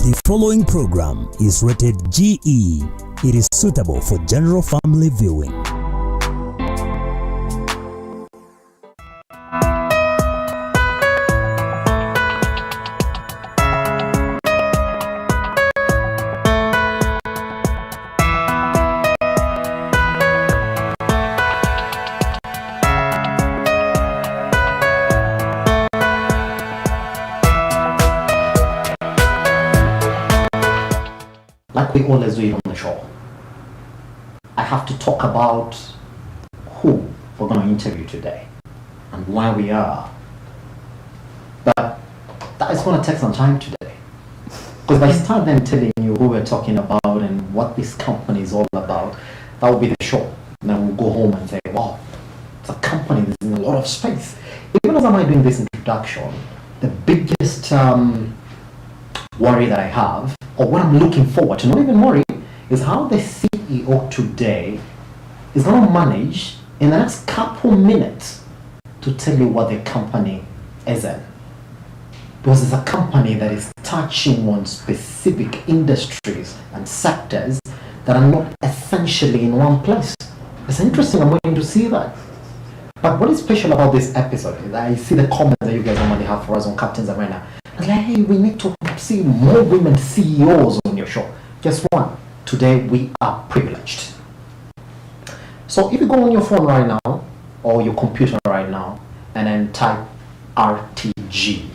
The following program is rated GE. It is suitable for general family viewing. Like we always do it on the show, I have to talk about who we're going to interview today and why we are. But that is going to take some time today. Because by start then telling you who we're talking about and what this company is all about, that will be the show. And then we'll go home and say, wow, it's a company that's in a lot of space. Even as I'm doing this introduction, the biggest worry that I have, or what I'm looking forward to, not even worry, is how the CEO today is going to manage in the next couple minutes to tell you what the company is in. Because it's a company that is touching on specific industries and sectors that are not essentially in one place. It's interesting, I'm waiting to see that. But what is special about this episode is I see the comments that you guys normally have for us on Captain's Arena. It's like, hey, we need to see more women CEOs on your show. Guess what? Today we are privileged. So if you go on your phone right now or your computer right now and then type RTG,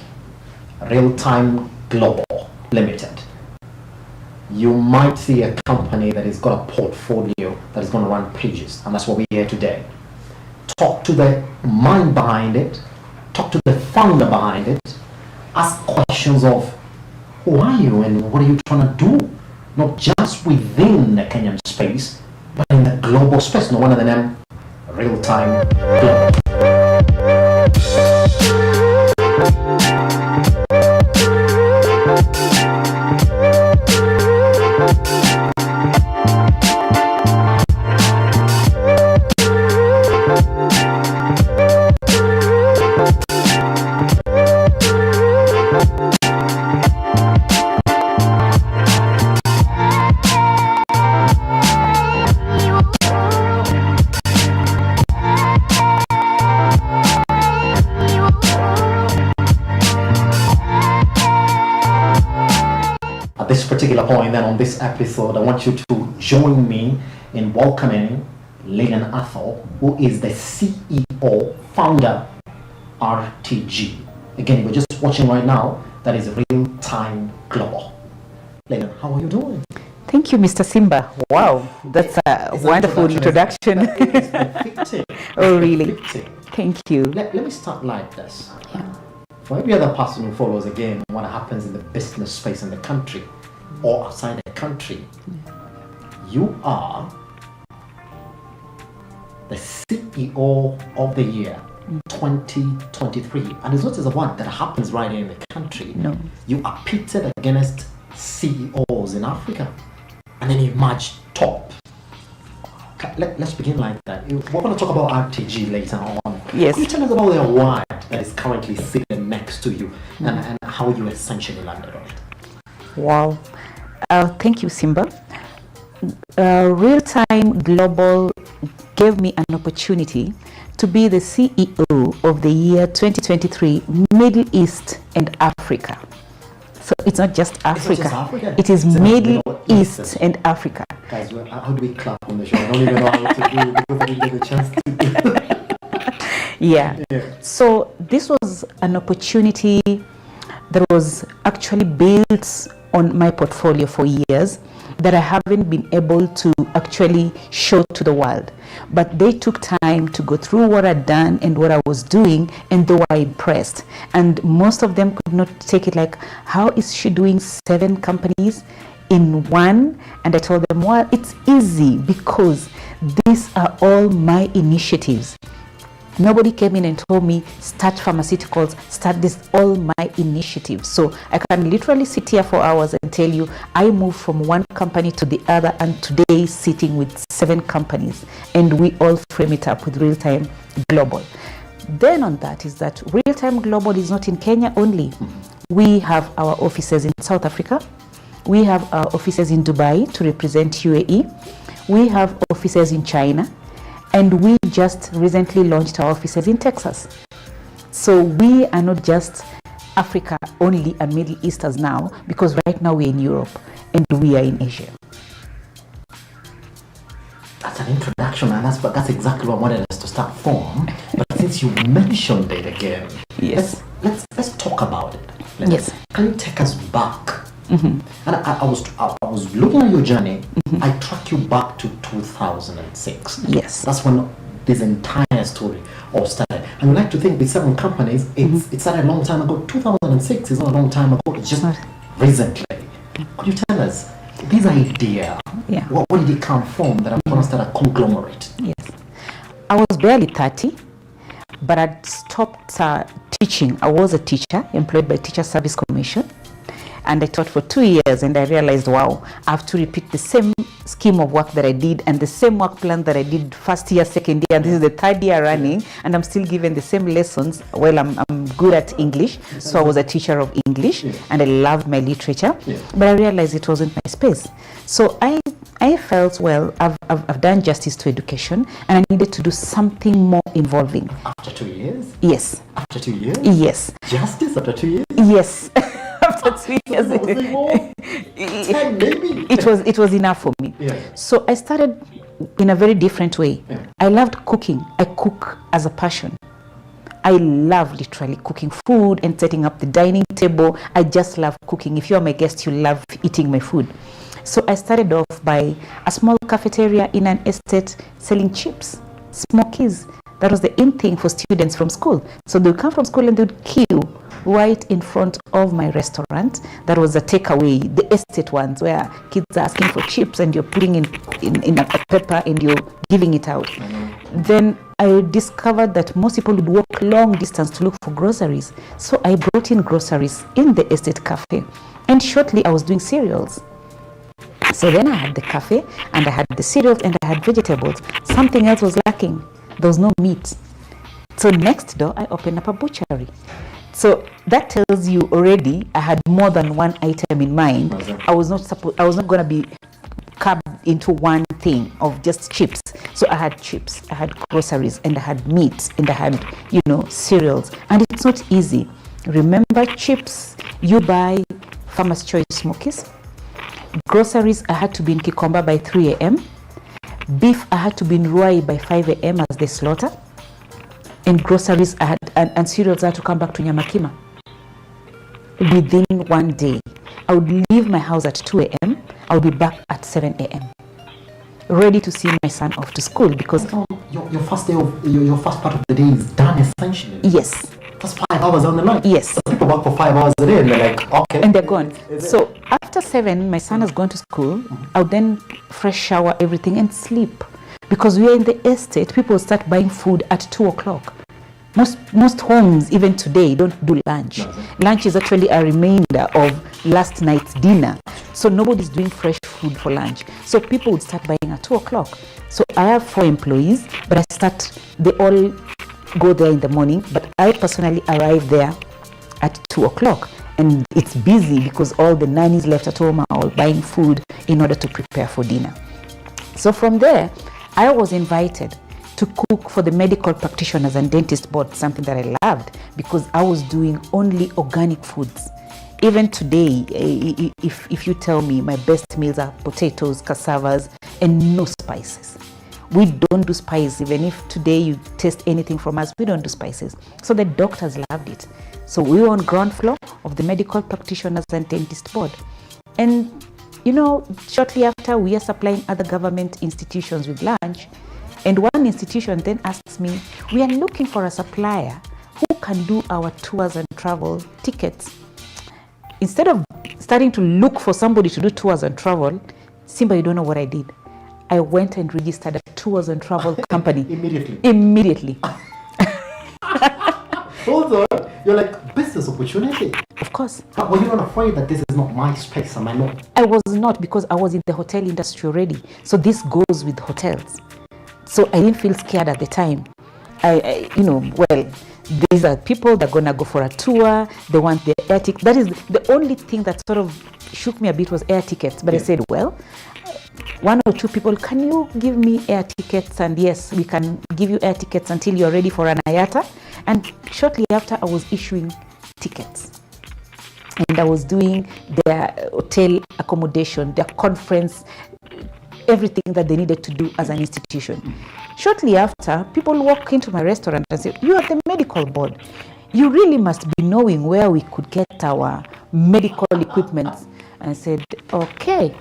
Real Time Global Limited, you might see a company that has got a portfolio that is going to run pages, and that's what we're here today. Talk to the mind behind it, talk to the founder behind it, ask questions of who are you and what are you trying to do, not just within the Kenyan space, but in the global space. No wonder the name Real Time Global. At this particular point then on this episode, I want you to join me in welcoming Lillian Athol, who is the CEO, founder, RTG. Again, we're just watching right now, that is Real Time Global. Lillian, how are you doing? Thank you, Mr. Simba. Wow, that's a wonderful introduction. It's befitting. Oh, really? Befitting. Thank you. Let me start like this. Yeah. For every other person who follows again what happens in the business space in the country or outside the country, you are the CEO of the year 2023. And it's not just a one that happens right here in the country. No. You are pitted against CEOs in Africa and then you emerge top. Okay, let's begin like that. We're going to talk about RTG later on. Yes. Can you tell us about the award that is currently sitting next to you and how you essentially landed on it? Wow. Thank you, Simba. Real Time Global gave me an opportunity to be the CEO of the year 2023 Middle East and Africa. So it's not just Africa. It is Middle East and Africa. Guys, how do we clap on the show? I don't even know how to do it because I didn't get a chance to do it. Yeah. So this was an opportunity that was actually built on my portfolio for years that I haven't been able to actually show to the world. But they took time to go through what I'd done and what I was doing, and they were impressed. And most of them could not take it like, how is she doing 7 companies in one? And I told them, well, it's easy because these are all my initiatives. Nobody came in and told me, start pharmaceuticals, start this, all my initiatives. So I can literally sit here for hours and tell you, I moved from one company to the other, and today sitting with 7 companies, and we all frame it up with Real Time Global. Then on that is that Real Time Global is not in Kenya only. We have our offices in South Africa, We have offices in Dubai to represent UAE. We have offices in China. And we just recently launched our offices in Texas. So we are not just Africa only and Middle Easters now, because right now we're in Europe and we are in Asia. That's an introduction, and that's exactly what I wanted us to start from. But since you mentioned it again, yes, let's talk about it. Yes. Can you take us back? And I was looking at your journey. I track you back to 2006. Yes. That's when this entire story all started. And I like to think with certain companies, it started a long time ago. 2006 is not a long time ago. It's just recently. Could you tell us this idea? Yeah. Where did it come from that I'm going to start a conglomerate? Yes. I was barely 30, but I'd stopped teaching. I was a teacher employed by Teacher Service Commission. And I taught for 2 years, and I realized, wow, I have to repeat the same scheme of work that I did and the same work plan that I did first year, second year, and this is the third year running, and I'm still given the same lessons. Well, I'm good at English, so I was a teacher of English, and I loved my literature, but I realized it wasn't my space. So I felt, well, I've done justice to education, and I needed to do something more involving. After 2 years? Yes. After 2 years? Yes. Justice after 2 years? Yes. After 2 years. It was enough for me. Yeah. So I started in a very different way. Yeah. I loved cooking. I cook as a passion. I love literally cooking food and setting up the dining table. I just love cooking. If you are my guest, you love eating my food. So I started off by a small cafeteria in an estate selling chips, smokies. That was the in thing for students from school. So they would come from school and they would queue right in front of my restaurant. That was a takeaway, the estate ones where kids are asking for chips and you're putting in a pepper and you're giving it out. Then I discovered that most people would walk long distance to look for groceries. So I brought in groceries in the estate cafe. And shortly I was doing cereals. So then I had the cafe and I had the cereals and I had vegetables. Something else was lacking. There was no meat. So next door I opened up a butchery. So that tells you already I had more than one item in mind. I was not going to be carved into one thing of just chips. So I had chips, I had groceries, and I had meat, and I had, cereals. And it's not easy. Remember, chips, you buy Farmer's Choice Smokies. Groceries, I had to be in Kikomba by 3 a.m. Beef, I had to be in Ruai by 5 a.m. as they slaughter. And groceries, I had, and cereals, I had to come back to Nyamakima within 1 day. I would leave my house at 2 a.m. I would be back at 7 a.m. ready to see my son off to school because your first day of your first part of the day is done essentially. Yes. That's 5 hours on the night. Yes. People work for 5 hours a day and they're like, okay. And they're gone. So after 7, my son has gone to school. I would then fresh shower everything and sleep. Because we are in the estate, people start buying food at 2 o'clock. Most homes, even today, don't do lunch. Lunch is actually a remainder of last night's dinner. So nobody's doing fresh food for lunch. So people would start buying at 2 o'clock. So I have 4 employees, but they all go there in the morning, but I personally arrive there at 2 o'clock. And it's busy because all the nannies left at home are all buying food in order to prepare for dinner. So from there, I was invited to cook for the Medical Practitioners and Dentist Board, something that I loved because I was doing only organic foods. Even today, if you tell me my best meals are potatoes, cassavas, and no spices. We don't do spices. Even if today you taste anything from us, we don't do spices. So the doctors loved it. So we were on ground floor of the Medical Practitioners and Dentist Board. And, shortly after, we are supplying other government institutions with lunch. And one institution then asks me, we are looking for a supplier who can do our tours and travel tickets. Instead of starting to look for somebody to do tours and travel, Simba, you don't know what I did. I went and registered a tours and travel company. Immediately. Hold on. You're like, business opportunity. Of course. But were you not afraid that this is not my space? Am I not? I was not, because I was in the hotel industry already. So this goes with hotels. So I didn't feel scared at the time. These are people that are gonna go for a tour. They want their air ticket. That is the only thing that sort of shook me a bit was air tickets. But I said, well, one or two people, can you give me air tickets? And yes, we can give you air tickets until you're ready for an IATA. And shortly after, I was issuing tickets. And I was doing their hotel accommodation, their conference, everything that they needed to do as an institution. Shortly after, people walk into my restaurant and say, you are the medical board. You really must be knowing where we could get our medical equipment. And I said, okay.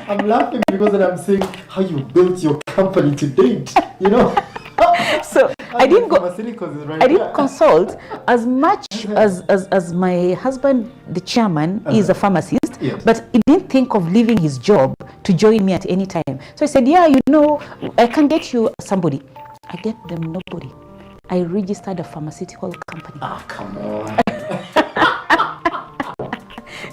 I'm laughing because I'm saying how you built your company to date, So I didn't consult as much as my husband, the chairman, is a pharmacist, yes. But he didn't think of leaving his job to join me at any time. So I said, yeah, I can get you somebody. I get them nobody. I registered a pharmaceutical company. Ah, come on.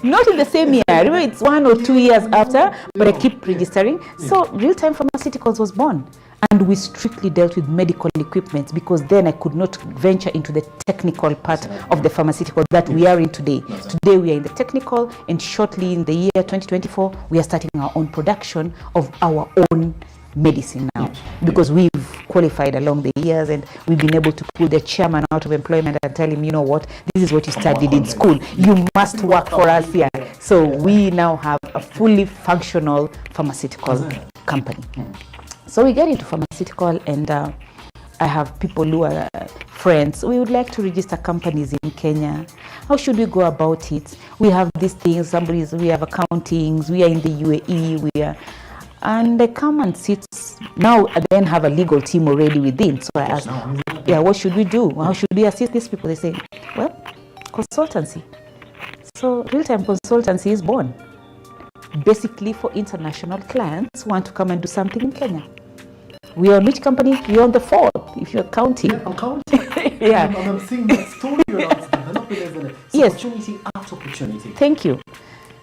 Not in the same year. I remember it's 1 or 2 years after, but I keep registering. So Real Time Pharmaceuticals was born. And we strictly dealt with medical equipment because then I could not venture into the technical part of the pharmaceutical that we are in today. Today we are in the technical, and shortly in the year 2024, we are starting our own production of our own medicine now, because we've qualified along the years and we've been able to pull the chairman out of employment and tell him, you know what, this is what you studied in school, you must work for us here. So we now have a fully functional pharmaceutical company. So we get into pharmaceutical, and I have people who are friends. We would like to register companies in Kenya. How should we go about it? We have these things, we have accountings, we are in the UAE, and they come and sit. Now I then have a legal team already within. So I ask, what should we do? How should we assist these people? They say, well, consultancy. So Real Time Consultancy is born. Basically for international clients who want to come and do something in Kenya. We are on which company? You're on the fourth, if you're counting. Yeah, I'm counting. I'm seeing that story around developing as an opportunity after opportunity. Thank you.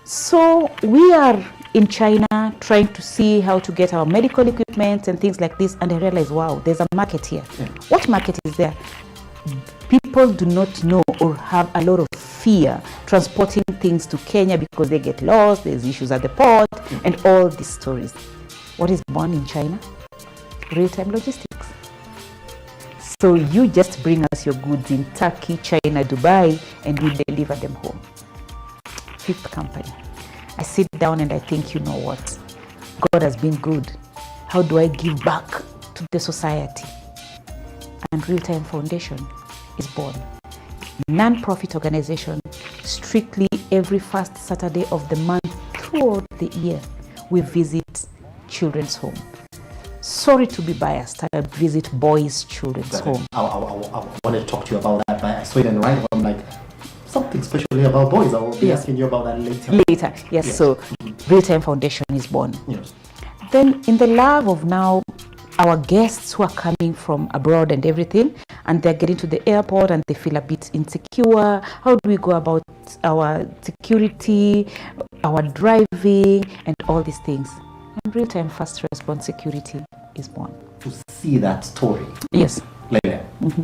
So we are in China trying to see how to get our medical equipment and things like this, and I realized, wow, there's a market here. Yeah. What market is there? People do not know or have a lot of fear transporting things to Kenya because they get lost, there's issues at the port, and all these stories. What is born in China? Real-time logistics. So you just bring us your goods in Turkey, China, Dubai, and we deliver them home. Fifth company. I sit down and I think, you know what? God has been good. How do I give back to the society? And Real Time Foundation is born. Non-profit organization, strictly every first Saturday of the month throughout the year, we visit children's home. Sorry to be biased, I visit boys' children's home. I want to talk to you about that, but I saw it in the right. I'm like, something especially about boys. I will be asking you about that later. Yes. So Real Time Foundation is born. Yes. Then in the love of now, our guests who are coming from abroad and everything, and they're getting to the airport and they feel a bit insecure. How do we go about our security, our driving, and all these things? And Real Time Fast Response Security is born. To see that story. Yes. Later. Mm-hmm.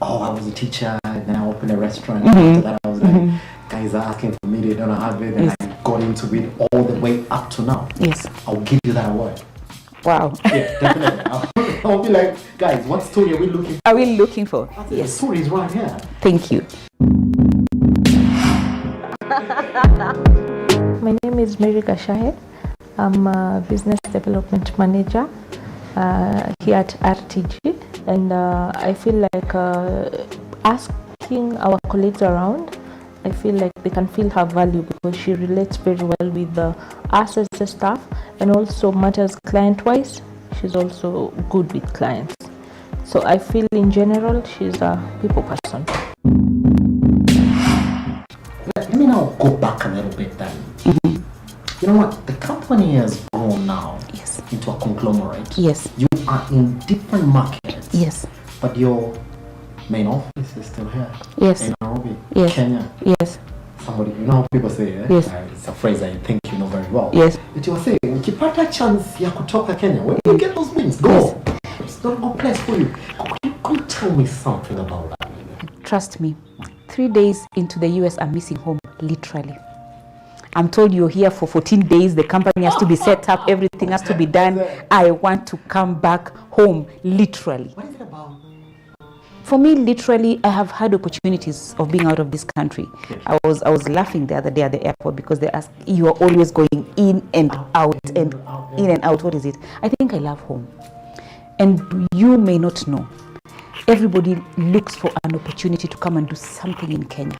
Oh, I was a teacher, and then I opened a restaurant. Mm-hmm. After that, I was like, guys are asking for me, they don't have it, and I got into it all the way up to now. Yes. I'll give you that award. Wow. Yeah, definitely. I'll be like, guys, what story are we looking for? Are we looking for? Yes. The story is right here. Thank you. My name is Mary Gashahe. I'm a business development manager here at RTG, and I feel like asking our colleagues around, I feel like they can feel her value because she relates very well with us as the staff, and also matters client-wise. She's also good with clients. So I feel in general she's a people person. Let me now go back a little bit then. Mm-hmm. You know what? The company has grown now into a conglomerate. Yes. You are in different markets. Yes. But your main office is still here. Yes. In Nairobi, yes. Kenya. Yes. Somebody, you know how people say, yes. It's a phrase I think you know very well. Yes. But you were saying, ukipata chance ya kutoka Kenya, when you get those wins, go. Yes. It's not a good place for you. Come tell me something about that. Trust me, 3 days into the US, I'm missing home, literally. I'm told you're here for 14 days, the company has to be set up, everything has to be done. I want to come back home, literally. What is it about? For me, literally, I have had opportunities of being out of this country. I was laughing the other day at the airport because they asked, you are always going in and out and in and out. What is it? I think I love home. And you may not know, everybody looks for an opportunity to come and do something in Kenya,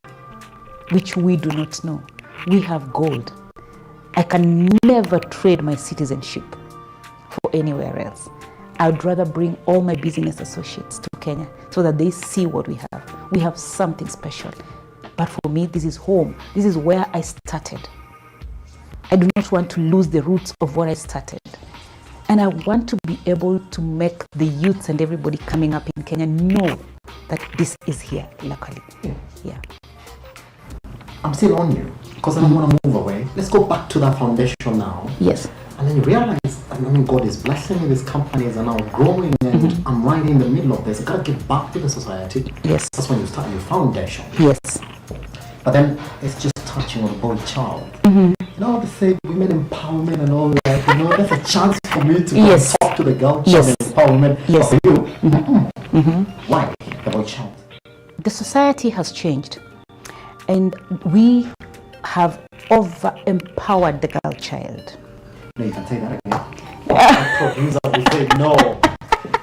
which we do not know. We have gold. I can never trade my citizenship for anywhere else. I'd rather bring all my business associates to Kenya so that they see what we have. We have something special. But for me, this is home. This is where I started. I do not want to lose the roots of where I started. And I want to be able to make the youths and everybody coming up in Kenya know that this is here locally. Yeah. I'm still on you because I don't want to move away. Let's go back to that foundation now. Yes. And then you realize, God is blessing me, these companies are now growing and I'm right in the middle of this. I gotta give back to the society. Yes. That's when you start your foundation. Yes. But then it's just touching on boy child. You know, they say women empowerment and all that. You know, there's a chance for me to go and talk to the girl child empowerment. Yes. But for you, why the boy child? The society has changed, and we have over-empowered the girl child. No, you can say that again. Our producer will say no.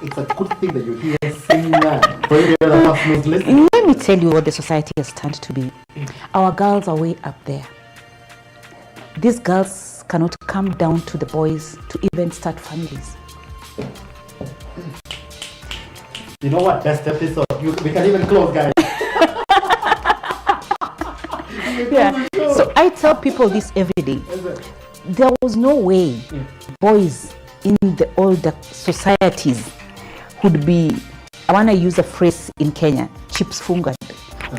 It's a good thing that you're here saying that. For any other person who's listening. Let me tell you what the society has turned to be. Our girls are way up there. These girls cannot come down to the boys to even start families. You know what? Best episode. We can even close, guys. Yeah. So I tell people this every day. There was no way boys in the older societies would be, I want to use a phrase in Kenya, chips fungad.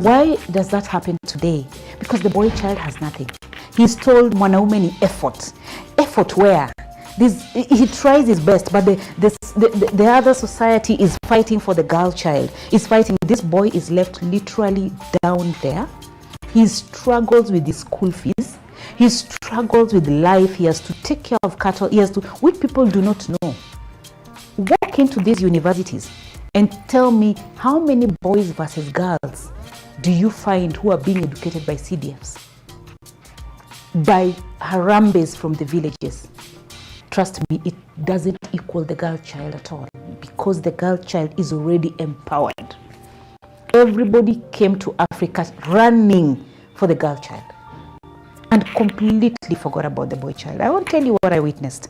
Why does that happen today? Because the boy child has nothing. He's told mwanaume ni effort. Effort where? He tries his best, but the other society is fighting for the girl child. Is fighting. This boy is left literally down there. He struggles with his school fees. He struggles with life. He has to take care of cattle. He has to, which people do not know. Walk into these universities and tell me how many boys versus girls do you find who are being educated by CDFs? By Harambes from the villages. Trust me, it doesn't equal the girl child at all, because the girl child is already empowered. Everybody came to Africa running for the girl child and completely forgot about the boy child. I won't tell you what I witnessed.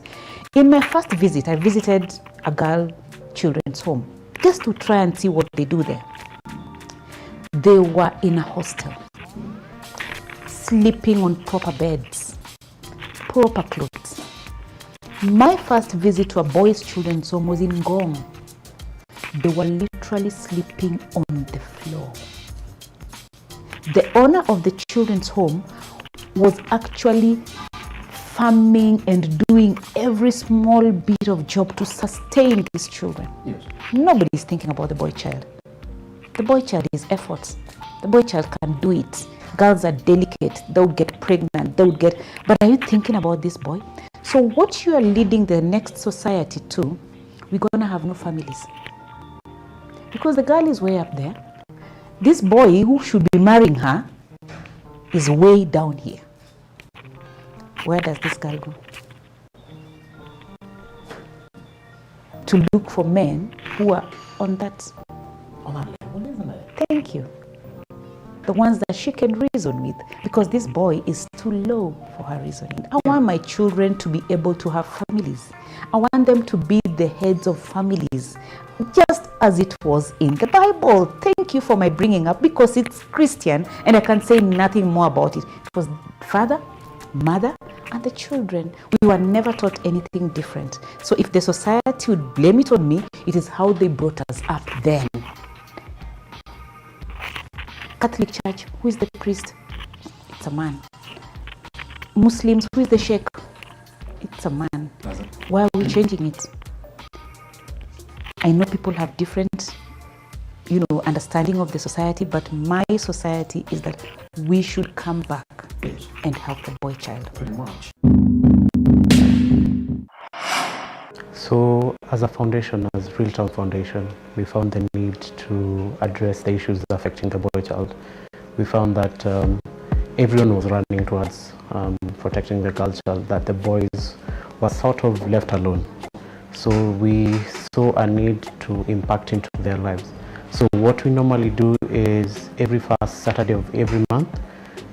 In my first visit, I visited a girl children's home just to try and see what they do there. They were in a hostel, sleeping on proper beds, proper clothes. My first visit to a boys' children's home was in Ngong. They were literally sleeping on the floor. The owner of the children's home was actually farming and doing every small bit of job to sustain these children. Yes. Nobody is thinking about the boy child. The boy child is efforts. The boy child can do it. Girls are delicate. They would get pregnant. But are you thinking about this boy? So what you are leading the next society to, we're going to have no families. Because the girl is way up there. This boy who should be marrying her is way down here. Where does this girl go? To look for men who are on that level, isn't it? Thank you. The ones that she can reason with, because this boy is too low for her reasoning. I want my children to be able to have families. I want them to be the heads of families, just as it was in the Bible. Thank you for my bringing up, because it's Christian and I can say nothing more about it. It was father, mother, and the children. We were never taught anything different. So if the society would blame it on me, it is how they brought us up then. Catholic Church, who is the priest? It's a man. Muslims, who is the sheikh? It's a man. Why are we changing it? I know people have different understanding of the society, but my society is that we should come back and help the boy child. Pretty much. So as a foundation, as Real Town Foundation, we found the need to address the issues affecting the boy child. We found that everyone was running towards protecting the girl child, that the boys were sort of left alone. So we saw a need to impact into their lives. So what we normally do is every first Saturday of every month,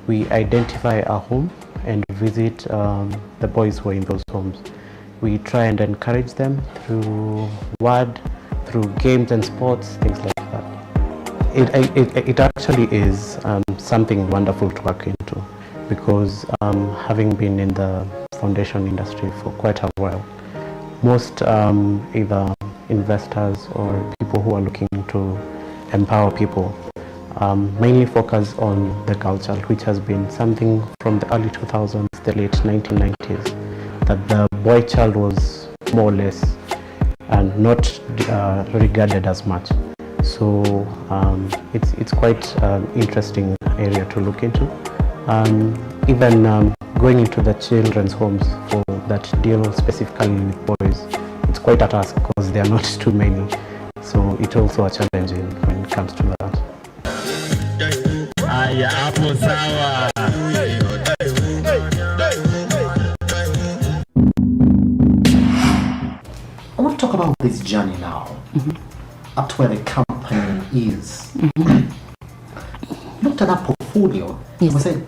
we identify a home and visit the boys who are in those homes. We try and encourage them through word, through games and sports, things like that. It actually is something wonderful to work into, because having been in the foundation industry for quite a while, most either investors or people who are looking to empower people mainly focus on the girl child, which has been something from the early 2000s, the late 1990s, that the boy child was more or less and not regarded as much. So it's quite an interesting area to look into. Even going into the children's homes that deal specifically with boys, it's quite a task because there are not too many. So it's also a challenge when it comes to that. I want to talk about this journey now, up to where the company is. Looked at that portfolio, Yes. we said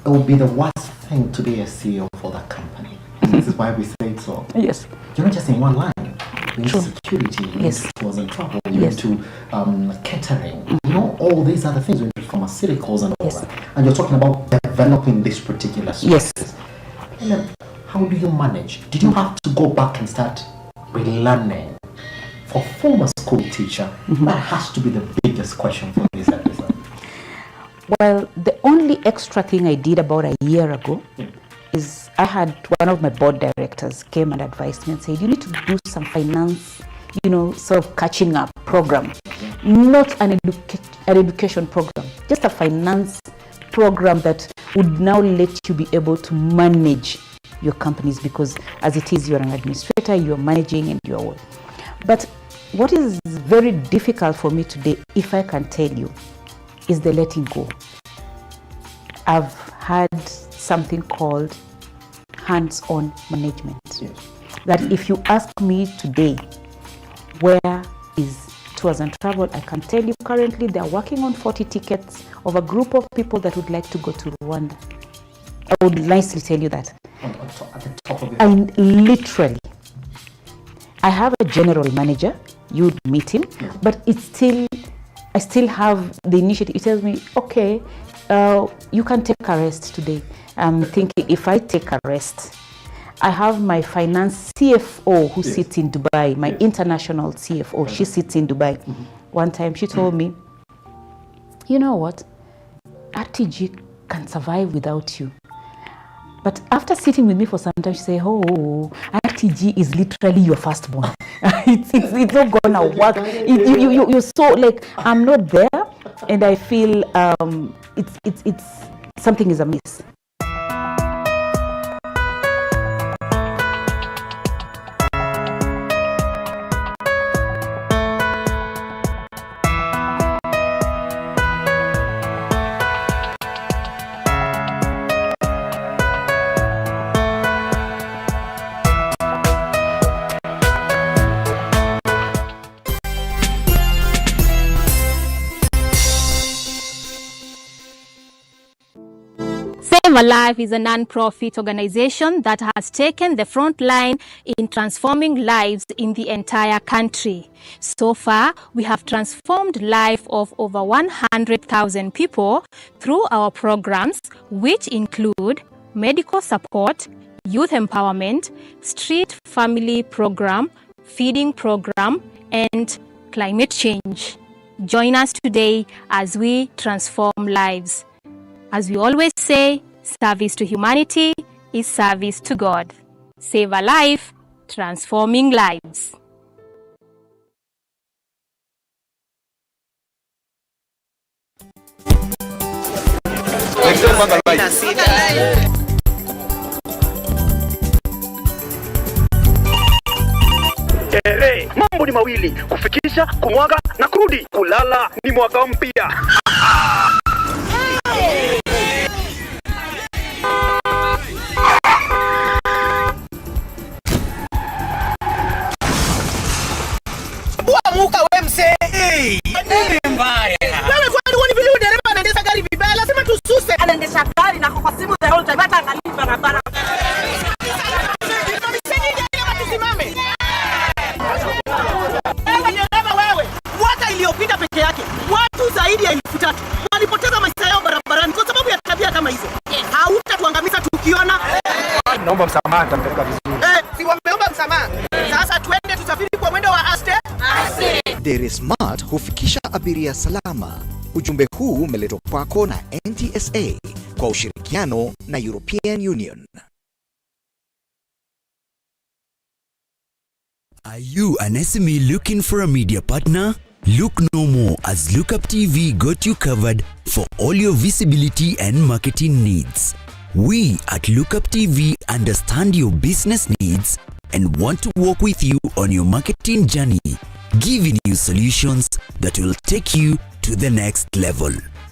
it would be the worst thing to be a CEO for that company. This is why we say it so. Yes. You're not just in one line. You need True. security, you Yes. need stores and travel, you Yes. need to catering. All these other things, you need pharmaceuticals and all Yes. that. And you're talking about developing this particular Yes. space. And then, how do you manage? Did you have to go back and start relearning? For former school teacher, that has to be the biggest question for this episode. Well, the only extra thing I did about a year ago is I had one of my board directors came and advised me and said, you need to do some finance, sort of catching up program, not an education program, just a finance program that would now let you be able to manage your companies, because as it is, you're an administrator, you're managing and you're all. But what is very difficult for me today, if I can tell you, is the letting go. I've had something called hands-on management. Yes. That if you ask me today, where is Tours and Travel, I can tell you currently they're working on 40 tickets of a group of people that would like to go to Rwanda. I would nicely tell you that. At the top of it. And literally, I have a general manager, you'd meet him, but I still have the initiative. It tells me, okay, you can take a rest today. I'm thinking, if I take a rest, I have my finance CFO who sits in Dubai, my international CFO, she sits in Dubai. One time she told me, you know what, RTG can survive without you. But after sitting with me for some time, she said, oh, RTG is literally your firstborn. it's not gonna work. You're so like, I'm not there, and I feel it's something is amiss. Save a Life is a non-profit organization that has taken the front line in transforming lives in the entire country. So far, we have transformed life of over 100,000 people through our programs, which include medical support, youth empowerment, street family program, feeding program, and climate change. Join us today as we transform lives. As we always say, service to humanity is service to God. Save a life, transforming lives. Mambo ni mawili, kufikisha, kumwaga na kurudi. Kulala ni mwaka mpya. Muka we mse. Nini mbaya? Wewe kwani wani vile dereva anaendesha gari vibaya, lazima tususe. Anaendesha gari na kwa simu the whole time hata angalia barabara. Wewe, mwaka iliyopita peke yake watu zaidi ya 3,000 walipoteza maisha yao barabarani kwa sababu ya tabia kama hizo. Hautatuangamiza tukiona. Naomba msamaha, nitampeleka vizuri. Si wameomba msamaha. Sasa twende tusafiri kwa mwendo wa aste. Dere Smart hufikisha abiria salama. Ujumbe huu umeletwa kwako na NTSA kwa ushirikiano na European Union. Are you an SME looking for a media partner? Look no more, as Lookup TV got you covered for all your visibility and marketing needs. We at Lookup TV understand your business needs and want to work with you on your marketing journey, giving you solutions that will take you to the next level.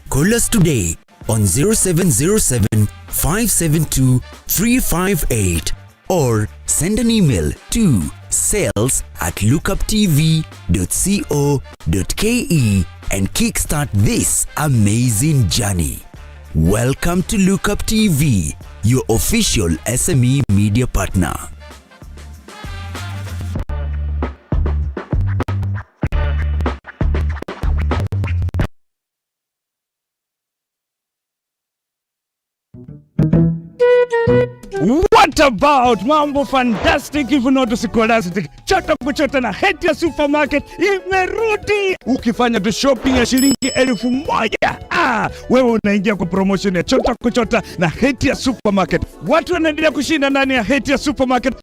Call us today on 0707 572 358 or send an email to sales@lookuptv.co.ke and kickstart this amazing journey. Welcome to Lookup TV, your official SME media partner. What about mambo fantastic if not scholastic? Chota kuchota na Hatia Supermarket imerudi. Ukifanya tu shopping ya shilingi 1,000, wewe unaingia kwa promotion ya chota kuchota na Hatia Supermarket. Watu wanaendelea kushinda ndani ya Hatia Supermarket.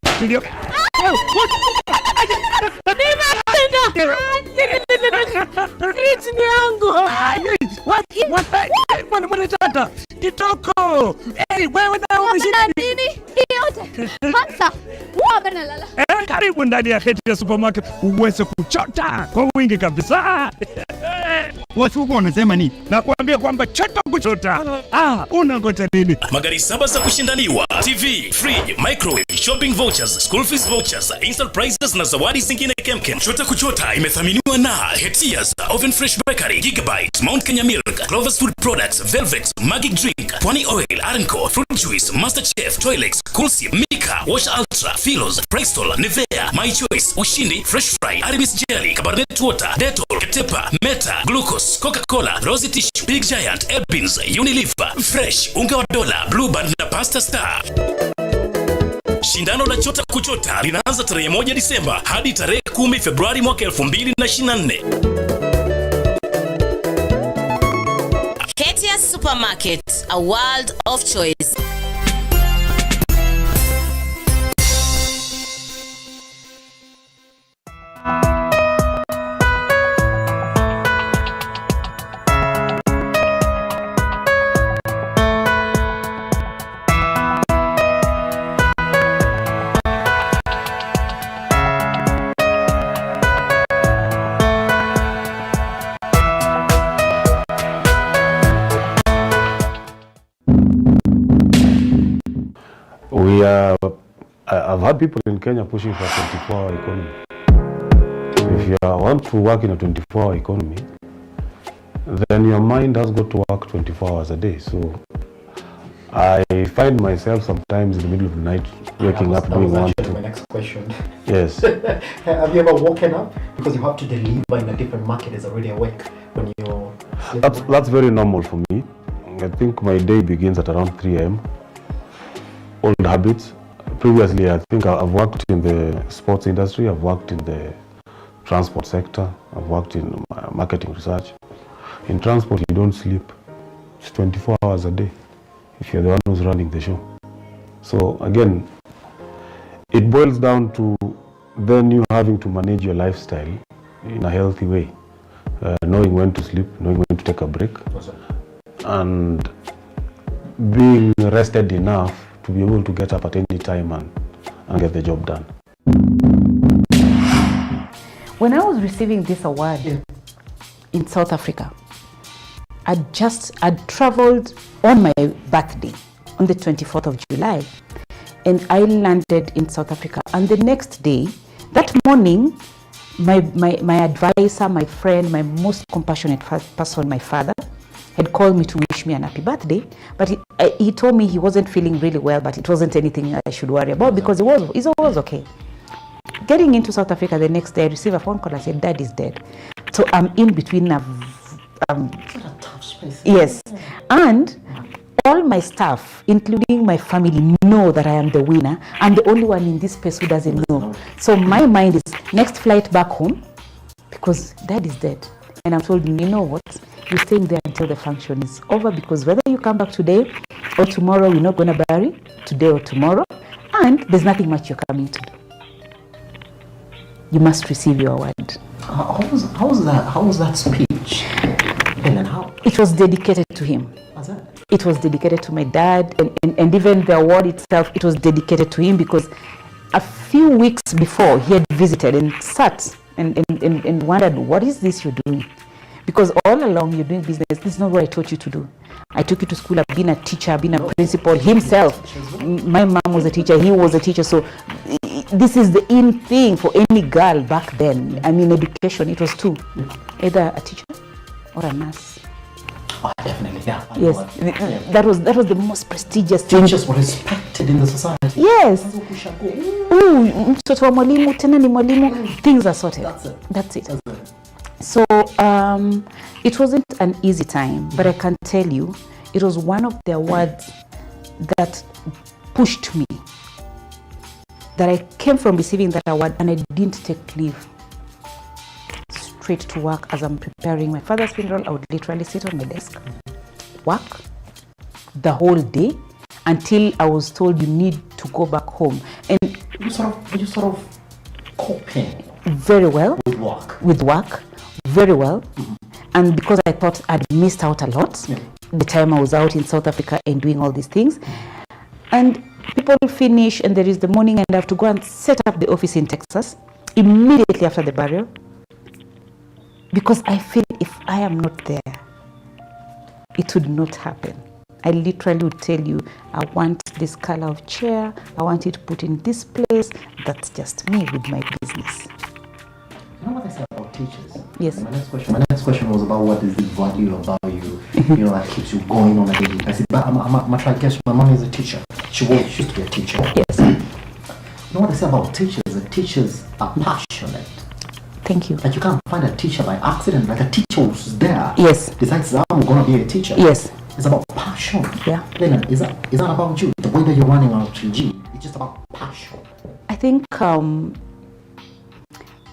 Kitoko. Wewe na nini? Yote. Hasa, nalala. Karibu ndani ya Hatia Supermarket uweze kuchota kwa wingi kabisa. Watu huko wanasema nini? Nakwambia kwamba chota kuchota. Unangoja nini? Magari 7 za kushindaniwa, TV, fridge, microwave, shopping vouchers, school fees vouchers, instant prizes na zawadi zingine kemkem. Chota kuchota imethaminiwa na Hetia's, Oven Fresh Bakery, Gigabyte, Mount Kenya Milk, Clover's Food Products, Velvet, Magic Drink, Pwani Oil, Aranco, Fruit Juice, Masterchef, Toilex, Coolsy, Mika, Wash Ultra, Philos, Prestol, Nivea, My Choice, Ushindi, Fresh Fry, Aramis Jelly, Cabernet Water, Dettol, Ketepa, Meta, Glucose, Coca-Cola, Rosy Tissue, Big Giant, Elbins, Unilever, Fresh, Unga wa Dola, Blue Band na Pasta Star. Shindano la chota kuchota linaanza tarehe 1 Disemba hadi tarehe 10 Februari mwaka 2024. Hatia Supermarket, a world of choice. I've had people in Kenya pushing for a 24-hour economy. If you want to work in a 24-hour economy, then your mind has got to work 24 hours a day. So I find myself sometimes in the middle of the night waking up doing one thing. My next question. Yes. Have you ever woken up because you have to deliver in a different market is already awake when you're sleeping? That's very normal for me. I think my day begins at around 3 a.m. Old habits. Previously, I think I've worked in the sports industry, I've worked in the transport sector, I've worked in marketing research. In transport, you don't sleep. It's 24 hours a day if you're the one who's running the show. So again, it boils down to then you having to manage your lifestyle in a healthy way, knowing when to sleep, knowing when to take a break. And being rested enough to be able to get up at any time and get the job done. When I was receiving this award in South Africa, I'd traveled on my birthday on the 24th of July, and I landed in South Africa. And the next day, that morning, my advisor, my friend, my most compassionate person, my father, had called me to wish me an happy birthday, but he told me he wasn't feeling really well, but it wasn't anything I should worry about because it was okay. Getting into South Africa the next day, I received a phone call. I said, Dad is dead. So I'm in between a tough space. Yes, and all my staff, including my family, know that I am the winner. I'm the only one in this space who doesn't know. So my mind is next flight back home because Dad is dead. And I'm told, you know what? You're staying there until the function is over because whether you come back today or tomorrow, we're not going to bury today or tomorrow. And there's nothing much you're coming to do. You must receive your award. How was that speech? And how? It was dedicated to him. What's that? It was dedicated to my dad, and even the award itself, it was dedicated to him because a few weeks before he had visited and sat and wondered, what is this you're doing? Because all along you're doing business. This is not what I taught you to do. I took you to school. I've been a teacher. I've been a principal himself. My mom was a teacher. He was a teacher. So this is the in thing for any girl back then. I mean, education, it was two. Either a teacher or a nurse. Oh, definitely, yeah. Yes, that was the most prestigious thing. Teachers were respected in the society. Yes. Mtoto wa mwalimu, tena ni mwalimu. Things are sorted. That's it. So it wasn't an easy time, but I can tell you, it was one of the awards that pushed me. That I came from receiving that award and I didn't take leave. Straight to work. As I'm preparing my father's funeral, I would literally sit on my desk, work the whole day until I was told you need to go back home. And you sort of coping very well with work, very well. And because I thought I'd missed out a lot, the time I was out in South Africa and doing all these things, and people finish and there is the morning and I have to go and set up the office in Texas immediately after the burial. Because I feel if I am not there, it would not happen. I literally would tell you, I want this color of chair, I want it to put in this place. That's just me with my business. You know what I said about teachers? Yes. My next question was about what is the value of value, that keeps you going on a daily basis. I said, but I'm trying to guess, my mom is a teacher. She used to be a teacher. Yes. You know what I say about teachers? The teachers are passionate. Thank you. Like you can't find a teacher by accident, like a teacher who's there. Yes. Decides I'm going to be a teacher. Yes. It's about passion. Yeah. Lena, is that about you? The way that you're running on 3G, it's just about passion. I think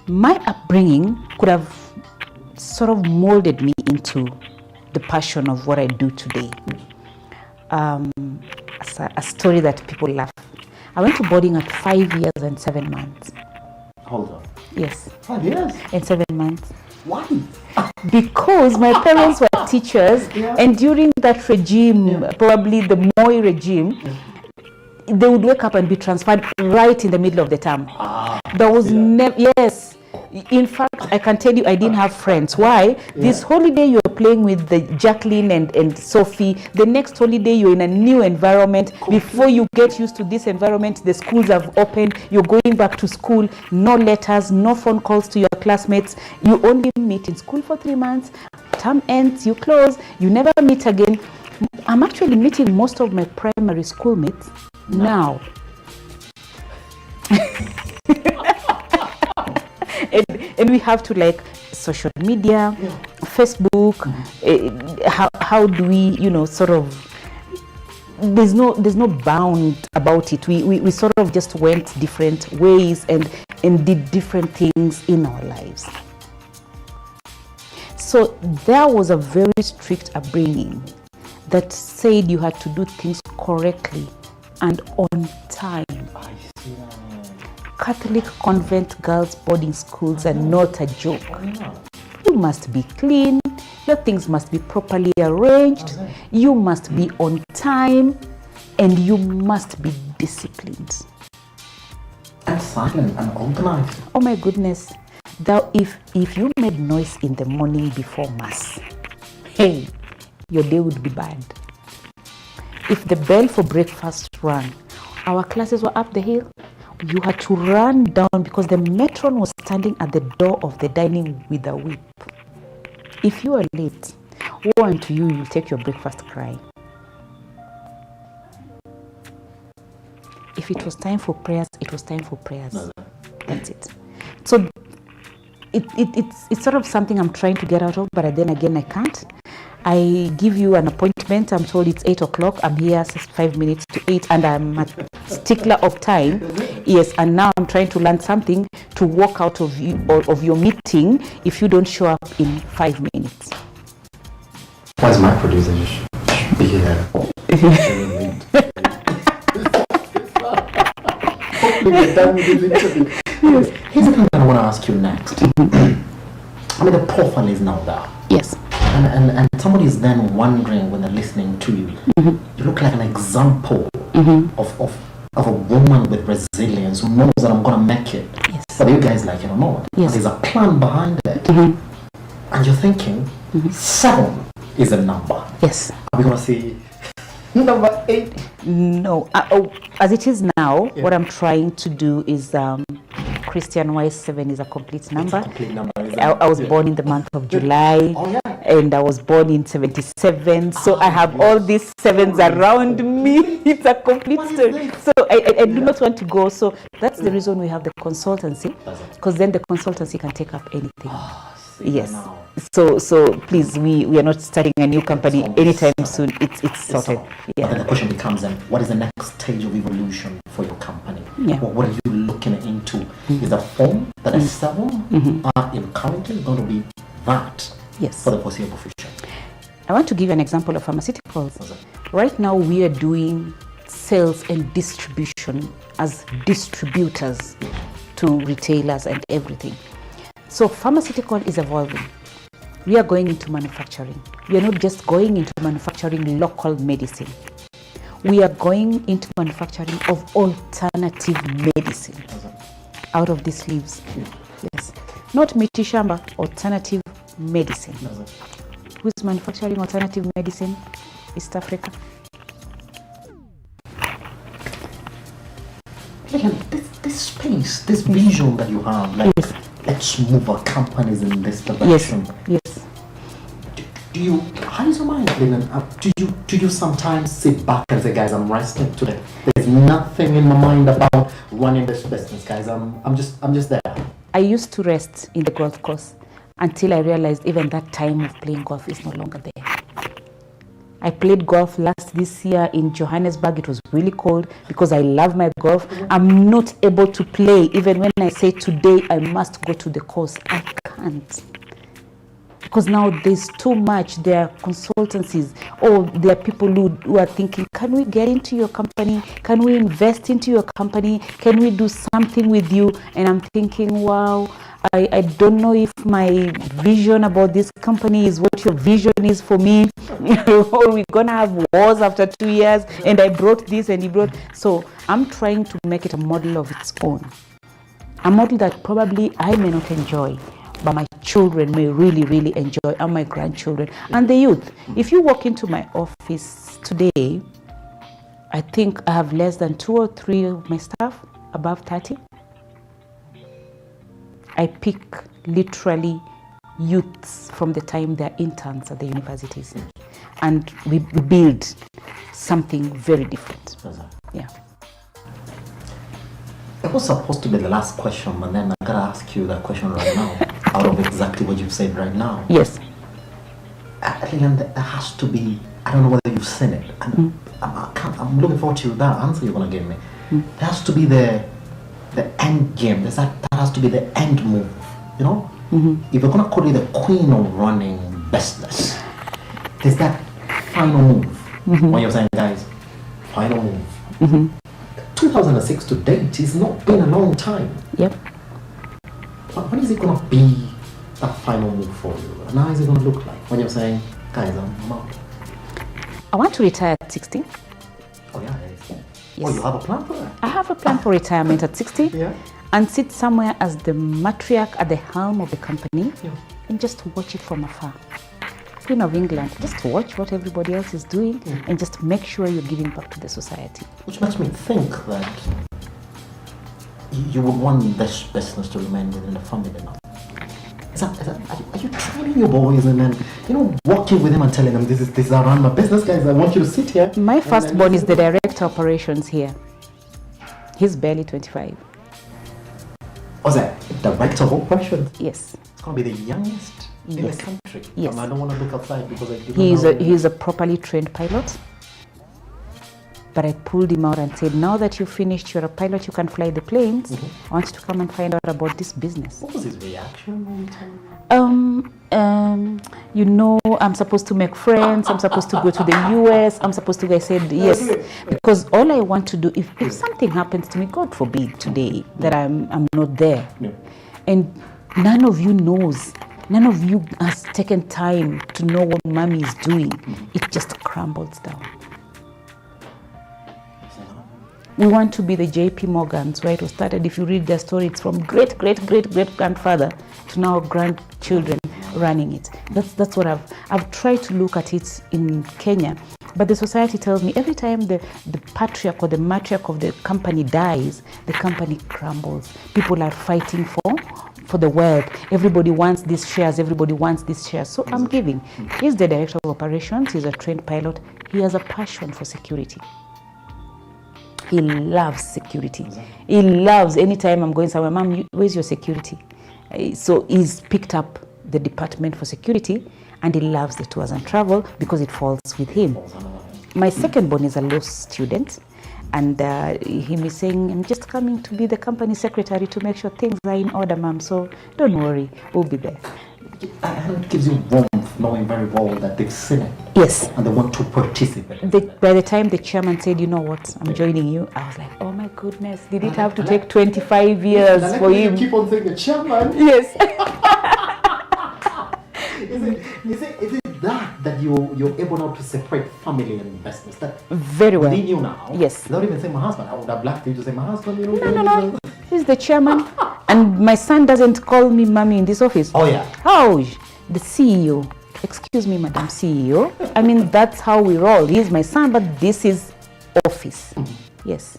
my upbringing could have sort of molded me into the passion of what I do today. A story that people laugh. I went to boarding at 5 years and 7 months. Hold on. Yes. 5 years? And 7 months. Why? Because my parents were teachers, and during that regime, probably the Moi regime, they would wake up and be transferred right in the middle of the term. There was never, yes. In fact, I can tell you I didn't have friends. Why? This holiday you're playing with the Jacqueline and Sophie. The next holiday you're in a new environment. Before you get used to this environment, the schools have opened. You're going back to school. No letters, no phone calls to your classmates. You only meet in school for 3 months. Term ends, you close. You never meet again. I'm actually meeting most of my primary schoolmates now. And we have to like social media, Facebook. How do we, sort of? There's no bound about it. We sort of just went different ways and did different things in our lives. So there was a very strict upbringing that said you had to do things correctly and on time. Catholic convent girls boarding schools are not a joke. You must be clean, Your things must be properly arranged. You must be on time, and you must be disciplined. And silent and organized. Oh my goodness. Thou, if you made noise in the morning before mass, hey, your day would be bad. If the bell for breakfast rang, our classes were up the hill, you had to run down because the matron was standing at the door of the dining with a whip. If you are late, woe unto you, you'll take your breakfast crying. If it was time for prayers, it was time for prayers. That's it. So it's sort of something I'm trying to get out of, but then again I can't. I give you an appointment, I'm told it's 8 o'clock, I'm here 5 minutes to 8, and I'm a stickler of time. Yes, and now I'm trying to learn something to walk out of you or of your meeting if you don't show up in 5 minutes. Why is my producer just be here? Hopefully we're done with this interview. Yes. Here's the thing that I want to ask you next. I mean, the profile is now there. Yes. And somebody is then wondering when they're listening to you, you look like an example of a woman with resilience who knows that I'm going to make it. Yes. But you guys like, you don't know. Yes. There's a plan behind it. And you're thinking, 7 is a number. Yes. Are we going to see number 8? No. As it is now, what I'm trying to do is Christian-wise 7 is a complete number. It's a complete number. I was born in the month of July, and I was born in 77. So I have all these 7s around me. It's a complete story. So I do not want to go. So that's the reason we have the consultancy, because then the consultancy can take up anything. Yes. So please, we are not starting a new company anytime soon. It's sorted. Yeah. But then the question becomes then, what is the next stage of evolution for your company? Yeah. What are you looking into? Is the form that is 7 are in currently going to be that for the foreseeable future? I want to give you an example of pharmaceuticals. Right now we are doing sales and distribution as distributors to retailers and everything. So pharmaceutical is evolving. We are going into manufacturing. We are not just going into manufacturing local medicine. We are going into manufacturing of alternative medicine out of these leaves. Yes. Not mitishamba, alternative medicine. Who's manufacturing alternative medicine? East Africa. This space, this vision that you have, like, let's move our companies in this direction. Yes. Do you, how is your mind feeling? Do you sometimes sit back and say, guys, I'm resting today? There's nothing in my mind about running this business, guys. I'm just there. I used to rest in the golf course until I realized even that time of playing golf is no longer there. I played golf this year in Johannesburg. It was really cold because I love my golf. I'm not able to play even when I say today I must go to the course. I can't. Because now there's too much. There are consultancies, or there are people who are thinking, can we get into your company? Can we invest into your company? Can we do something with you? And I'm thinking, wow, I don't know if my vision about this company is what your vision is for me. Or we're going to have wars after 2 years, and I brought this and he brought. So I'm trying to make it a model of its own. A model that probably I may not enjoy, but my children may really, really enjoy, and my grandchildren and the youth. If you walk into my office today, I think I have less than 2 or 3 of my staff above 30. I pick literally youths from the time they're interns at the universities, and we build something very different. Yeah. It was supposed to be the last question, but then I gotta ask you that question right now, out of exactly what you've said right now. Yes. Lilian, there has to be, I don't know whether you've seen it, and I'm looking forward to that answer you're gonna give me. There has to be the end game. That has to be the end move, you know? If you're gonna call you the queen of running business, there's that final move. When you're saying, guys, final move. 2006 to date, it's not been a long time. Yep. But when is it going to be that final move for you? And how is it going to look like when you're saying, guys, I'm out? I want to retire at 60. Oh, yeah. Yes. Oh, you have a plan for that? I have a plan for retirement at 60 Yeah. and sit somewhere as the matriarch at the helm of the company and just watch it from afar. Queen of England, just watch what everybody else is doing and just make sure you're giving back to the society. Which makes me think that you would want this business to remain within the family now. Are you training your boys and then, working with them and telling them, this is how I run my business, guys, I want you to sit here? My firstborn is the director of operations here. He's barely 25. Was that director of operations? Yes. It's going to be the youngest in the country. Yes. I don't want to look outside because I do He's a properly trained pilot. But I pulled him out and said, now that you finished, you're a pilot, you can fly the planes. I want you to come and find out about this business. What was his reaction when you told him? I'm supposed to make friends, I'm supposed to go to the US, I'm supposed to go. I said yes, because all I want to do, if something happens to me, God forbid today, that I'm not there, and none of you knows, none of you has taken time to know what mommy is doing, it just crumbles down. We want to be the JP Morgans, where it was started. If you read their story, it's from great grandfather to now grandchildren running it. That's what I've tried to look at it in Kenya. But the society tells me every time the patriarch or the matriarch of the company dies, the company crumbles. People are fighting for the wealth. Everybody wants these shares, everybody wants these shares. So I'm giving. He's the director of operations, he's a trained pilot. He has a passion for security. He loves security. He loves, anytime I'm going somewhere, Mom, where's your security? So he's picked up the department for security and he loves the tours and travel because it falls with him. My second born is a law student and him is saying, I'm just coming to be the company secretary to make sure things are in order, Mom. So don't worry, we'll be there. And it gives you warmth knowing very well that they've seen it. Yes. And they want to participate. By the time the chairman said, you know what, I'm joining you, I was like, oh my goodness, did it have to take 25 years for him? You keep on saying the chairman. Yes. Is it that you're able now to separate family and business? That very well. Within you now? Yes. Don't even say my husband. I would have liked you to say my husband. No. He's the chairman. And my son doesn't call me mommy in this office. Oh, yeah. How? The CEO. Excuse me, Madam CEO. I mean, that's how we roll. He's my son, but this is office. Yes.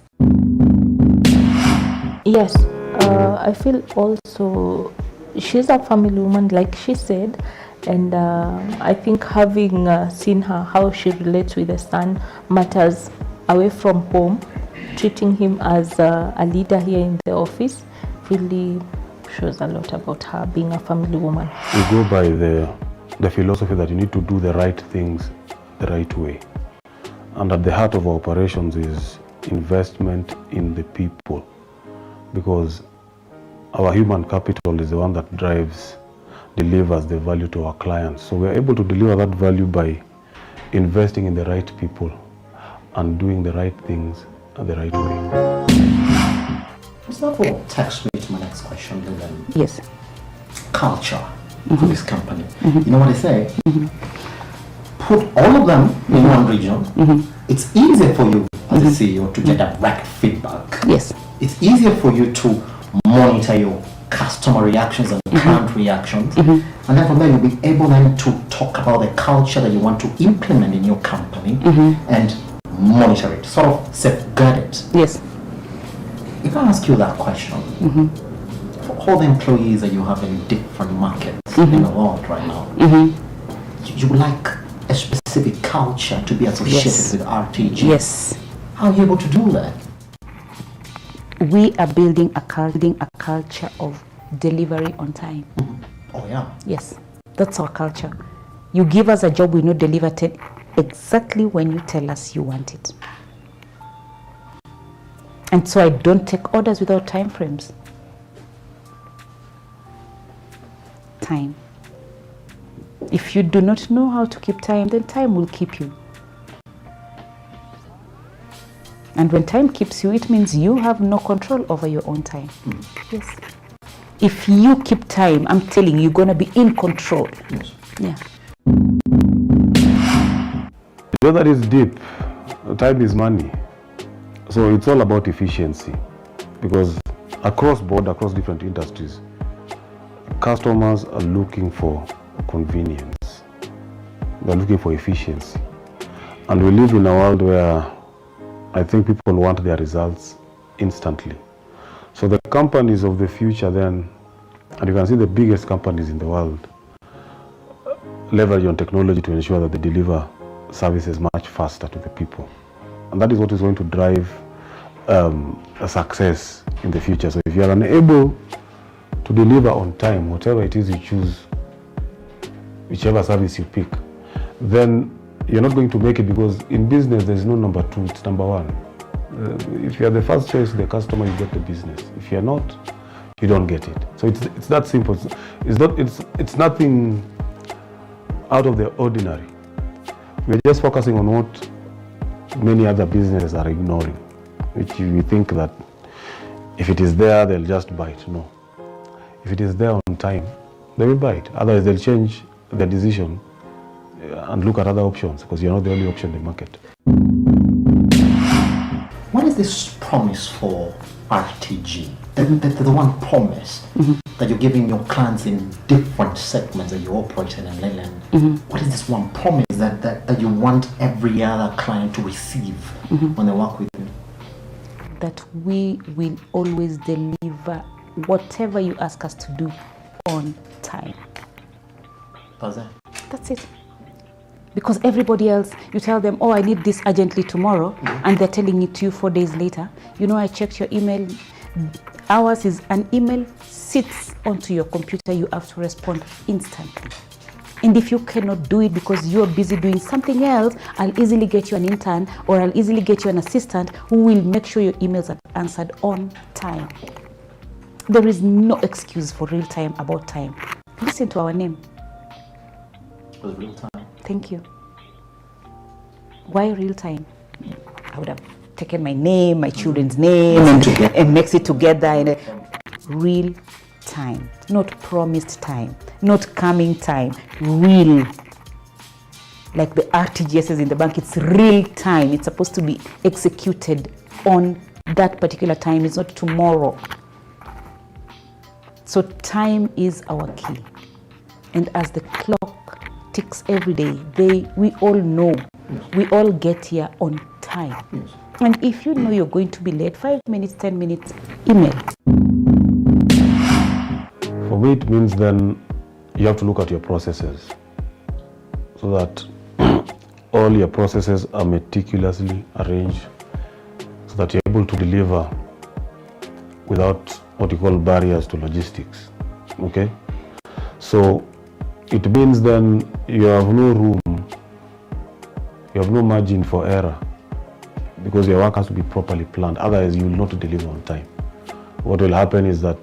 Yes. I feel also she's a family woman, like she said. And I think having seen her, how she relates with the son matters away from home. Treating him as a leader here in the office really shows a lot about her being a family woman. We go by the philosophy that you need to do the right things the right way. And at the heart of our operations is investment in the people, because our human capital is the one that delivers the value to our clients. So we are able to deliver that value by investing in the right people and doing the right things the right way. Therefore, takes me to my next question, Lilian. Yes. Culture for this company. You know what I say? Put all of them in one region. It's easier for you as a CEO to get direct feedback. Yes. It's easier for you to monitor your customer reactions and client reactions. And then from there, you'll be able then to talk about the culture that you want to implement in your company and monitor it, sort of safeguard it. Yes. If I ask you that question, for all the employees that you have in different markets in the world right now, you would like a specific culture to be associated with RTG. Yes. How are you able to do that? We are building a culture of delivery on time. Oh, yeah. Yes, that's our culture. You give us a job, we not deliver it exactly when you tell us you want it. And so I don't take orders without time frames. Time. If you do not know how to keep time, then time will keep you. And when time keeps you, it means you have no control over your own time. Yes. If you keep time, I'm telling you, you're going to be in control. Yes. Yeah. You know that is deep. Time is money. So it's all about efficiency, because across board, across different industries, customers are looking for convenience. They're looking for efficiency. And we live in a world where I think people want their results instantly. So the companies of the future then, and you can see the biggest companies in the world, leverage on technology to ensure that they deliver services much faster to the people. And that is what is going to drive a success in the future. So if you are unable to deliver on time, whatever it is you choose, whichever service you pick, then you're not going to make it, because in business there's no number two, it's number one. If you're the first choice, the customer, you get the business. If you're not, you don't get it. So it's that simple. It's nothing out of the ordinary. We're just focusing on what many other businesses are ignoring, which we think that if it is there, they'll just buy it. No. If it is there on time, they will buy it. Otherwise, they'll change their decision and look at other options, because you're not the only option in the market. What is this promise for RTG? The one promise that you're giving your clients in different segments that you operate in Leyland. What is this one promise that you want every other client to receive when they work with you? That we will always deliver whatever you ask us to do on time. That's it. Because everybody else, you tell them, oh, I need this urgently tomorrow, and they're telling it to you 4 days later. You know, I checked your email. Ours is an email sits onto your computer. You have to respond instantly. And if you cannot do it because you're busy doing something else, I'll easily get you an intern, or I'll easily get you an assistant who will make sure your emails are answered on time. There is no excuse for real time about time. Listen to our name. Real time. Thank you. Why real time? I would have taken my name, my children's name, and mix it together. And real time, not promised time, not coming time. Real, like the RTGSs in the bank. It's real time. It's supposed to be executed on that particular time. It's not tomorrow. So time is our key, and as the clock ticks every day, we all know, we all get here on time. Yes. And if you know you're going to be late, 5 minutes, 10 minutes, email. For me, it means then you have to look at your processes, so that all your processes are meticulously arranged, so that you're able to deliver without what you call barriers to logistics. Okay? So it means then you have no room, you have no margin for error, because your work has to be properly planned. Otherwise, you will not deliver on time. What will happen is that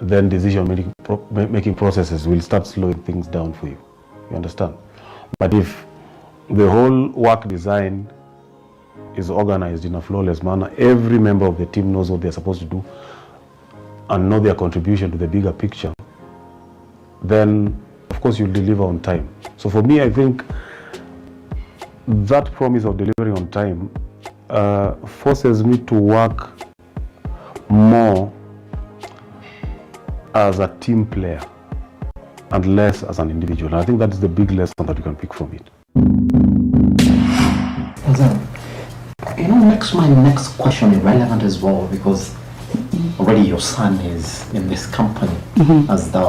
then decision-making processes will start slowing things down for you. You understand? But if the whole work design is organized in a flawless manner, every member of the team knows what they're supposed to do and know their contribution to the bigger picture, then of course you'll deliver on time. So for me, I think that promise of delivering on time forces me to work more as a team player and less as an individual. And I think that is the big lesson that you can pick from it. You know, my next question is relevant as well, because already your son is in this company as the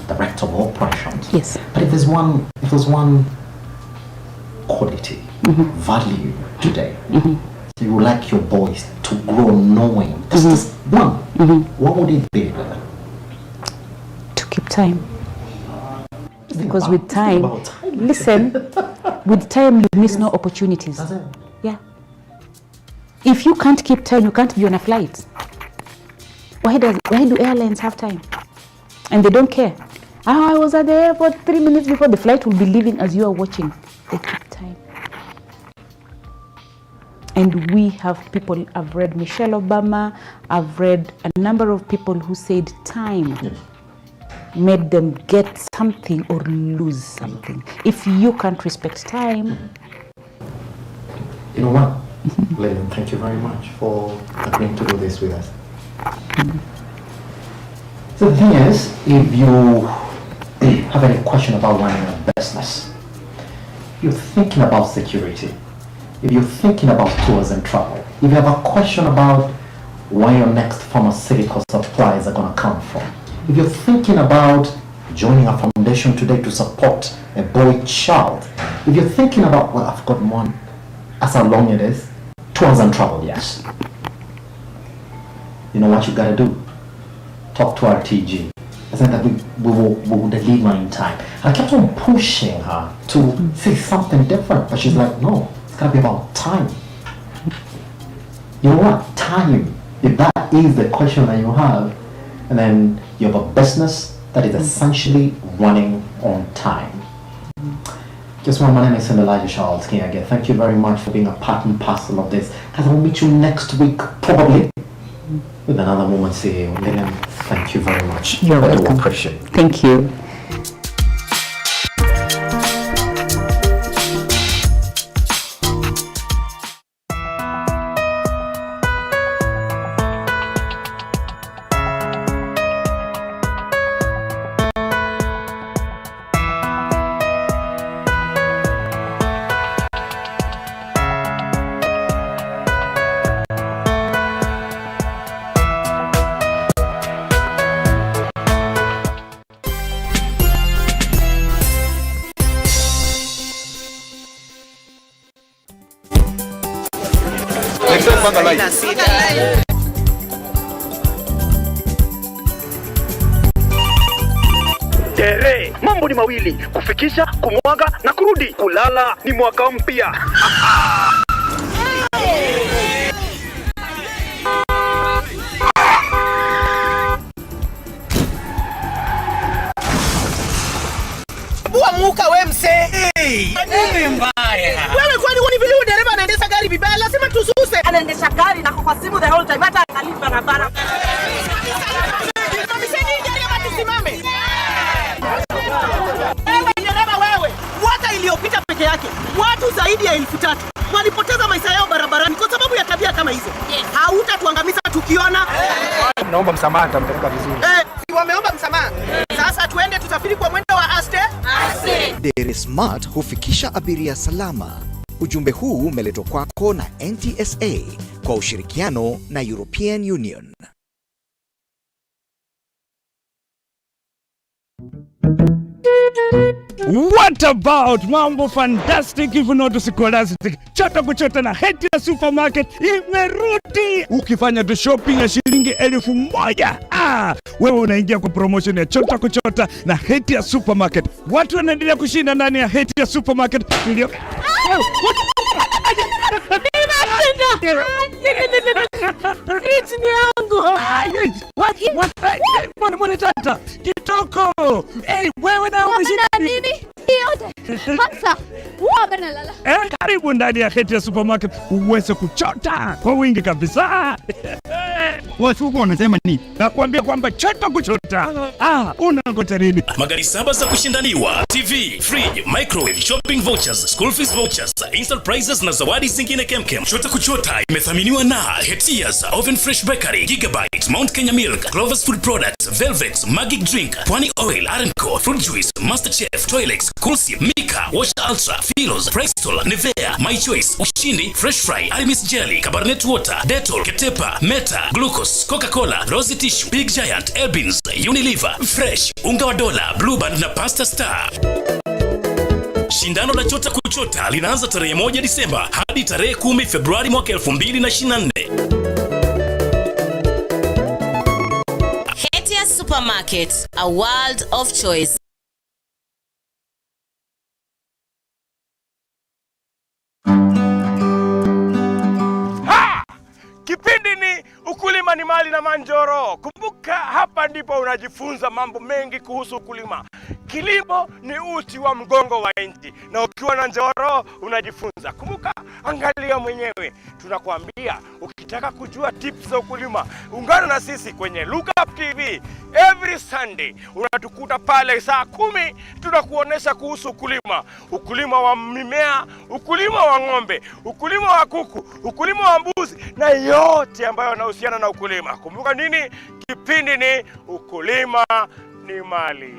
director of operations. Yes. But if there's one quality, value today, you would like your boys to grow knowing, just one, what would it be? To keep time. Because with time, listen, with time you miss no opportunities. Yeah. If you can't keep time, you can't be on a flight. Why do airlines have time? And they don't care. I was at the airport 3 minutes before the flight will be leaving as you are watching. They keep time. And we have people, I've read Michelle Obama, I've read a number of people who said time made them get something or lose something. If you can't respect time. You know what, Lillian, thank you very much for agreeing to do this with us. So the thing is, if you have any question about running a business, you're thinking about security, if you're thinking about tours and travel, if you have a question about where your next pharmaceutical supplies are going to come from, if you're thinking about joining a foundation today to support a boy child, if you're thinking about, well, I've got one, that's how long it is, tours and travel, yes. You know what you gotta do? Talk to our TG. I said that we will deliver in time. I kept on pushing her to say something different, but she's like, no, it's gotta be about time. You know what? Time. If that is the question that you have, and then you have a business that is essentially running on time. Just one, my name is Elijah Charles King again. Thank you very much for being a part and parcel of this. Because I'll meet you next week, probably, with another Moment CEO. Lillian, thank you very much. You're welcome. I do appreciate it. Thank you. Tere, mambo ni mawili, kufikisha, kumwaga na kurudi. Kulala ni mwaka mpya. Muka we mse. Nini mbaya? Wewe kwani wani vile dereva anaendesha gari vibaya, lazima tususe. Anaendesha gari na kwa simu the whole time, hata analipa barabara. Mamiseni gari ama tusimame. Wewe dereva wewe, mwaka iliyopita peke yake watu zaidi ya 3,000 walipoteza maisha yao barabarani kwa sababu ya tabia kama hizo. Hautatuangamiza tukiona. Naomba msamaha, nitampeleka vizuri. Si wameomba msamaha. Sasa tuende tusafiri kwa mwendo wa aste. Dairy Smart hufikisha abiria salama. Ujumbe huu umeletwa kwako na NTSA kwa ushirikiano na European Union. What about Mambo Fantastic if not scholastic? Chota kuchota na Hetia Supermarket imerudi. Ukifanya tu shopping ya shilingi 1,000, wewe unaingia kwa promotion ya chota kuchota na Hetia Supermarket. Watu wanaendelea kushinda ndani ya Hetia Supermarket. What tata? Kitoko. Wewe na umeshinda nini? Sasa, nalala. Karibu ndani ya Hetia Supermarket uweze kuchota kwa wingi kabisa. Watu huko wanasema nini? Nakwambia kwamba chota kuchota. Unangoja nini? Magari 7 za kushindaniwa, TV, fridge, microwave, shopping vouchers, school fees vouchers, instant prizes na zawadi zingine kemkem. Chota kuchota imethaminiwa na Hetia's Oven Fresh Bakery, Gigabyte, Mount Kenya Milk, Clover's Food Products, Velvet, Magic Drink, Pwani Oil, Arenco, Fruit Juice, Masterchef, Toilex, Coolsip, Mika, Wash Ultra, Philos, Prestol, Nivea, My Choice, Ushindi, Fresh Fry, Arimis Jelly, Cabernet Water, Dettol, Ketepa, Meta, Glucose, Coca-Cola, Rosy Tissue, Big Giant, Elbins, Unilever, Fresh, Unga wa Dola, Blue Band na Pasta Star. Shindano la chota kuchota linaanza tarehe 1 Disemba hadi tarehe 10 Februari mwaka 2024. Hetia Supermarket, a world of choice. Kipindi ni ukulima ni mali na Manjoro. Kumbuka hapa ndipo unajifunza mambo mengi kuhusu ukulima. Kilimo ni uti wa mgongo wa nchi, na ukiwa na Njoro unajifunza. Kumbuka, angalia mwenyewe. Tunakuambia ukitaka kujua tips za ukulima, ungana na sisi kwenye Look Up TV every Sunday. Unatukuta pale saa 10, tunakuonesha kuhusu ukulima wa mimea, ukulima wa ng'ombe, ukulima wa kuku, ukulima wa mbuzi na yote ambayo yanahusiana na ukulima. Kumbuka nini? Kipindi ni Ukulima ni Mali.